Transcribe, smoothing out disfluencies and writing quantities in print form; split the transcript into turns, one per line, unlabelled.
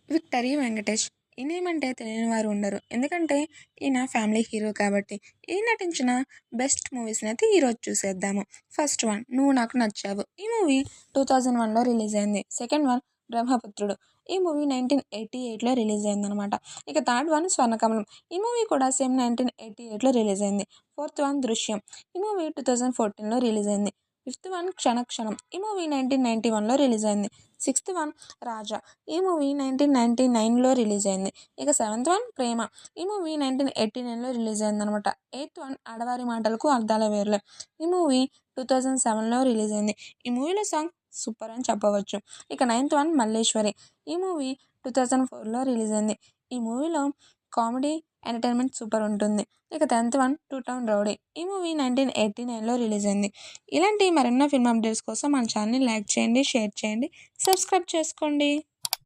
Victory Venkatesh. ఈయనేమంటే తెలియని వారు ఉండరు. ఎందుకంటే ఈయన ఫ్యామిలీ హీరో కాబట్టి. ఈయన నటించిన బెస్ట్ మూవీస్‌నైతే ఈరోజు చూసేద్దాము. ఫస్ట్ వన్ 'నువ్వు నాకు నచ్చావు'. ఈ మూవీ 2001లో రిలీజ్ అయింది. Second one 'Brahmaputrudu'. ఈ మూవీ 1988లో రిలీజ్ అయిందనమాట. ఇక థర్డ్ వన్ 'స్వర్ణకమలం'. ఈ మూవీ కూడా సేమ్ 1988లో రిలీజ్ అయింది. ఫోర్త్ వన్ 'దృశ్యం'. ఈ మూవీ 2014లో రిలీజ్ అయింది. ఫిఫ్త్ వన్ 'క్షణ క్షణం'. ఈ మూవీ 1991లో రిలీజ్ అయింది. సిక్స్త్ వన్ 'రాజా'. ఈ మూవీ 1999లో రిలీజ్ అయింది. ఇక సెవెంత్ వన్ 'ప్రేమ'. ఈ మూవీ 1989లో రిలీజ్ అయిందనమాట. ఎయిత్ వన్ 'ఆడవారి మాటలకు అర్థాల వేరులే'. ఈ మూవీ 2007లో రిలీజ్ అయింది. ఈ మూవీలో సాంగ్ సూపర్ అని చెప్పవచ్చు. ఇక నైన్త్ వన్ 'మల్లేశ్వరి'. ఈ మూవీ 2004లో రిలీజ్ అయింది. ఈ మూవీలో కామెడీ, ఎంటర్టైన్మెంట్ సూపర్ ఉంటుంది. ఇక 10th one 'two town rowdy'. ఈ మూవీ 1989లో రిలీజ్ అయింది. ఇలాంటి మరెన్నో ఫిల్మ్ అప్డేట్స్ కోసం మన ఛానల్ని లైక్ చేయండి, షేర్ చేయండి, సబ్స్క్రైబ్ చేసుకోండి.